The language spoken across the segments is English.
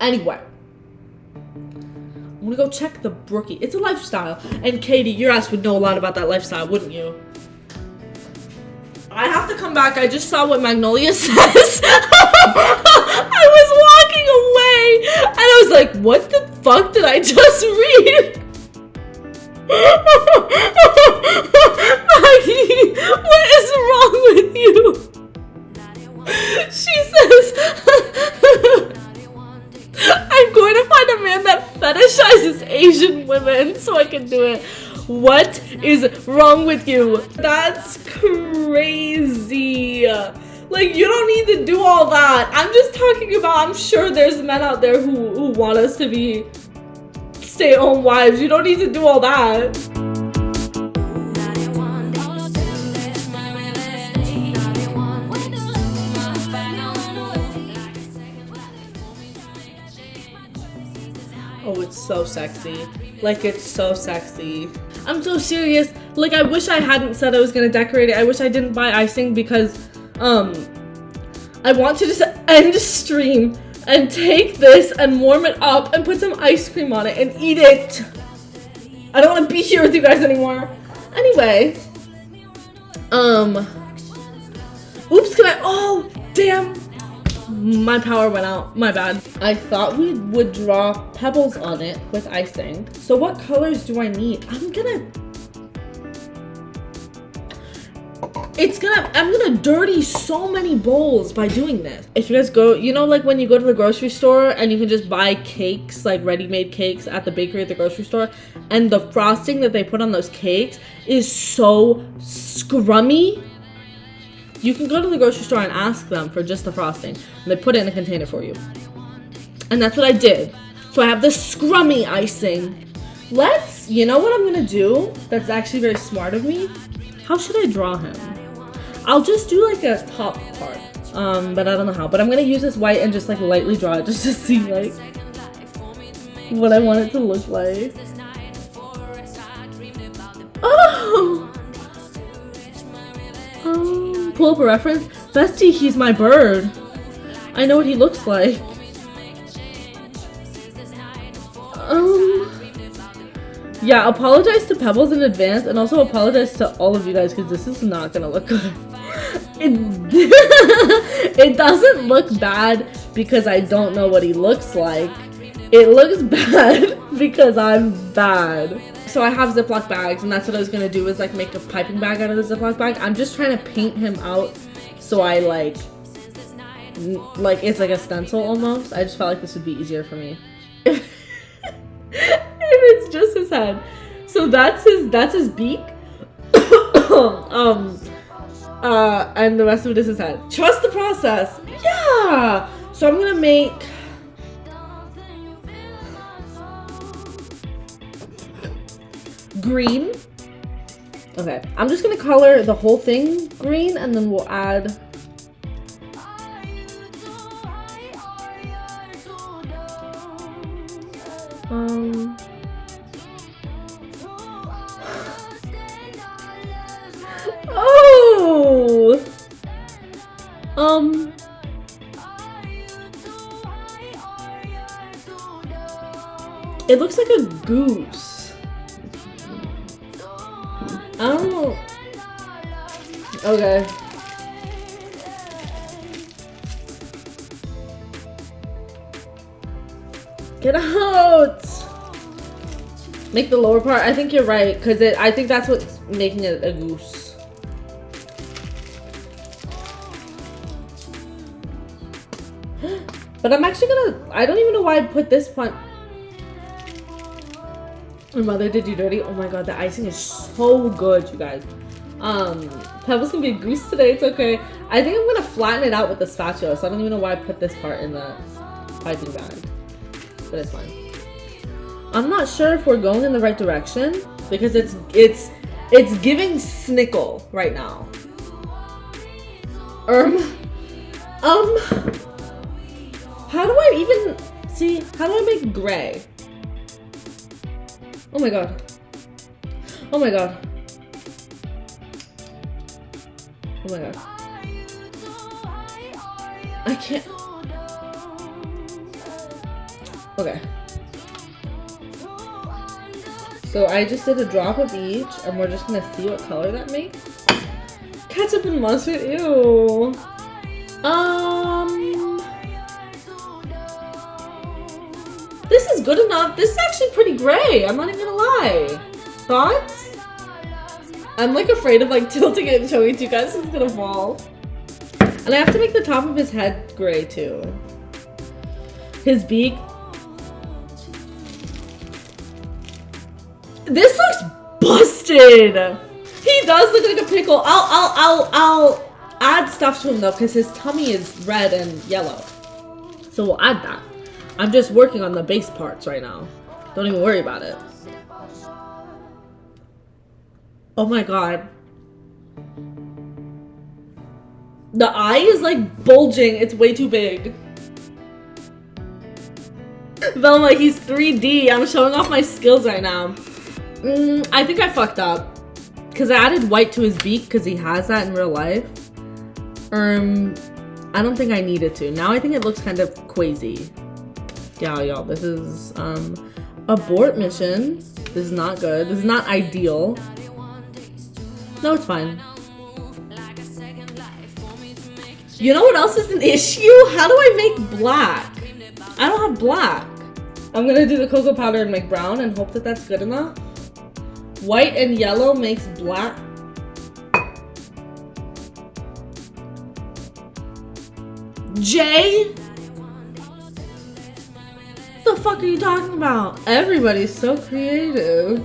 Anyway, I'm gonna go check the brookie. It's a lifestyle. And Katie, your ass would know a lot about that lifestyle, wouldn't you? I have to come back. I just saw what Magnolia says. I was walking away and I was like, what the fuck did I just read? Maggie, what is wrong with you? She says, I'm going to find a man that fetishizes Asian women so I can do it. What is wrong with you? That's crazy. Like, you don't need to do all that. I'm just talking about, I'm sure there's men out there who want us to be stay-at-home wives. You don't need to do all that. Oh, it's so sexy. Like, it's so sexy. I'm so serious. Like, I wish I hadn't said I was gonna decorate it. I wish I didn't buy icing because, I want to just end stream and take this and warm it up and put some ice cream on it and eat it. I don't want to be here with you guys anymore. Anyway, oops, oh, damn. My power went out, my bad. I thought we would draw pebbles on it with icing. So what colors do I need? I'm gonna dirty so many bowls by doing this. If you guys go, you know, like when you go to the grocery store and you can just buy cakes, like ready-made cakes at the bakery at the grocery store, and the frosting that they put on those cakes is so scrummy. You can go to the grocery store and ask them for just the frosting, and they put it in a container for you. And that's what I did. So I have this scrummy icing. You know what I'm gonna do that's actually very smart of me? How should I draw him? I'll just do like a top part, but I don't know how. But I'm gonna use this white and just like lightly draw it just to see like what I want it to look like. Oh! Pull up a reference. Bestie, he's my bird. I know what he looks like. Yeah, apologize to Pebbles in advance and also apologize to all of you guys because this is not gonna look good. It doesn't look bad because I don't know what he looks like. It looks bad because I'm bad. So I have Ziploc bags and that's what I was gonna do is like make a piping bag out of the Ziploc bag. I'm just trying to paint him out so I like it's like a stencil almost. I just felt like this would be easier for me. If it's just his head. So that's his beak. And the rest of it is his head. Trust the process. Yeah. So I'm gonna make green. Okay, I'm just gonna color the whole thing green and then we'll add it looks like a goose. I don't know. Okay. Get out! Make the lower part. I think you're right, because I think that's what's making it a goose. But I'm actually gonna, I don't even know why I put this one. My mother did you dirty. Oh my god, the icing is so good, you guys. Pebbles can be a goose today, it's okay. I think I'm gonna flatten it out with the spatula, so I don't even know why I put this part in the piping bag. But it's fine. I'm not sure if we're going in the right direction because it's giving snickle right now. How do I even see? How do I make gray? Oh my god. Oh my god. Oh my god. I can't. Okay. So I just did a drop of each, and we're just gonna see what color that makes. Ketchup and mustard, ew. This is good enough. This is actually pretty gray. I'm not even gonna lie. Thoughts? I'm like afraid of like tilting it and showing it to you guys. It's gonna fall. And I have to make the top of his head gray too. His beak. This looks busted. He does look like a pickle. I'll add stuff to him though, because his tummy is red and yellow. So we'll add that. I'm just working on the base parts right now. Don't even worry about it. Oh my god. The eye is like bulging. It's way too big. Velma, he's 3D. I'm showing off my skills right now. I think I fucked up. Because I added white to his beak because he has that in real life. I don't think I needed to. Now I think it looks kind of quasi. Yeah, y'all, this is abort mission. This is not good. This is not ideal. No, it's fine. You know what else is an issue? How do I make black? I don't have black. I'm gonna do the cocoa powder and make brown and hope that that's good enough. White and yellow makes black. Jay? What the fuck are you talking about? Everybody's so creative.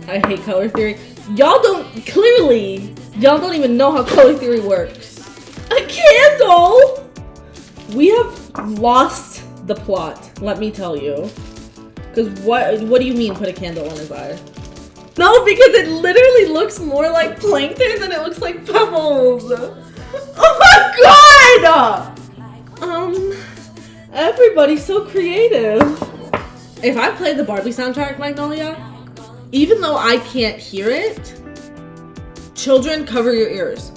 I hate color theory. Y'all don't, clearly, y'all don't even know how color theory works. A candle? We have lost the plot, let me tell you. Because what do you mean put a candle on his eye? No, because it literally looks more like plankton than it looks like pebbles. Oh my god! Everybody's so creative. If I play the Barbie soundtrack, Magnolia, even though I can't hear it, children, cover your ears.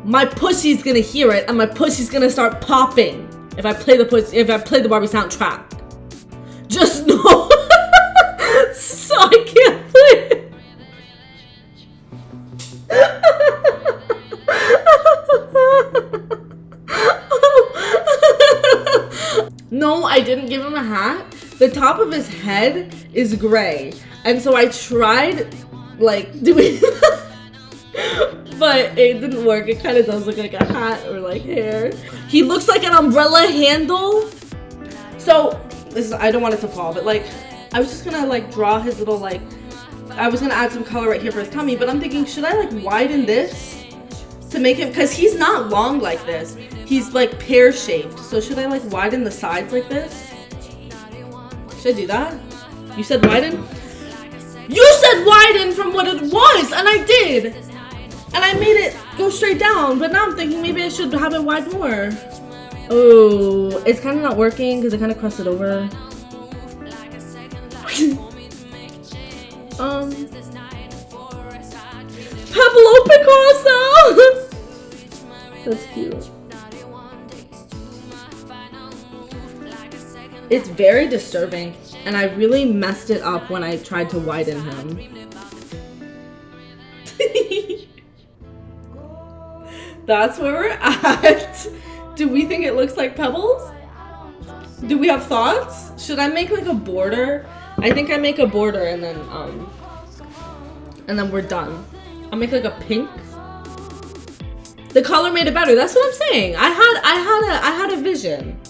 My pussy's gonna hear it, and my pussy's gonna start popping if I play the Barbie soundtrack. Just know. So I can't play it. No, I didn't give him a hat. The top of his head is gray. And so I tried, like, doing but it didn't work. It kind of does look like a hat or, like, hair. He looks like an umbrella handle. So, this is, I don't want it to fall, but, like, I was just gonna, like, draw his little, like, I was gonna add some color right here for his tummy, but I'm thinking, should I, like, widen this to make him, because he's not long like this. He's, like, pear-shaped. So should I, like, widen the sides like this? Should I do that? You said widen? You said widen from what it was, and I did! And I made it go straight down, but now I'm thinking maybe I should have it wide more. Oh, it's kind of not working because it kind of crusted over. Pablo Picasso! That's cute. It's very disturbing, and I really messed it up when I tried to widen him. That's where we're at. Do we think it looks like pebbles? Do we have thoughts? Should I make like a border? I think I make a border and then we're done. I'll make like a pink. The color made it better. That's what I'm saying. I had a vision.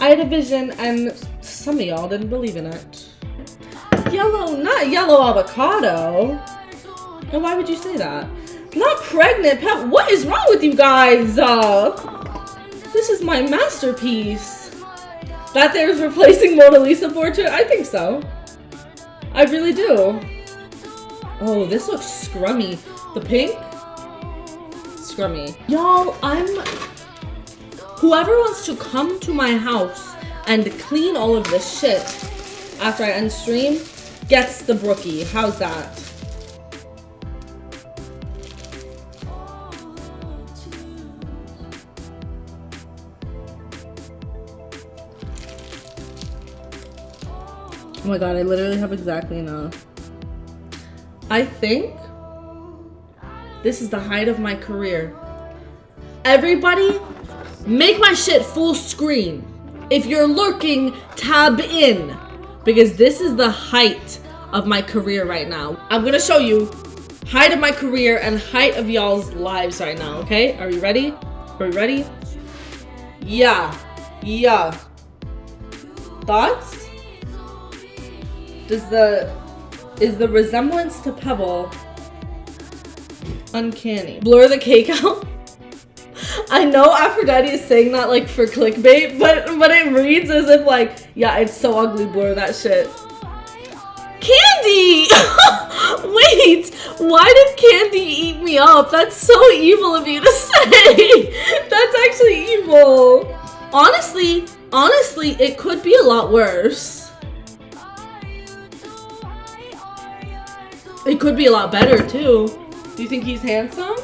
I had a vision, and some of y'all didn't believe in it. Yellow, not yellow avocado. And why would you say that? Not pregnant, Pep. What is wrong with you guys? This is my masterpiece. That there's replacing Mona Lisa portrait? I think so. I really do. Oh, this looks scrummy. The pink? Scrummy. Y'all, whoever wants to come to my house and clean all of this shit after I end stream gets the brookie. How's that? Oh my god, I literally have exactly enough. I think this is the height of my career. Everybody, make my shit full screen. If you're lurking, tab in. Because this is the height of my career right now. I'm gonna show you height of my career and height of y'all's lives right now, okay? Are you ready? Are we ready? Yeah. Thoughts? Is the resemblance to Pebble uncanny? Blur the cake out. I know Aphrodite is saying that like for clickbait, but it reads as if like, yeah, it's so ugly, blur that shit. Candy! Wait, why did Candy eat me up? That's so evil of you to say. That's actually evil. Honestly, it could be a lot worse. It could be a lot better too. Do you think he's handsome?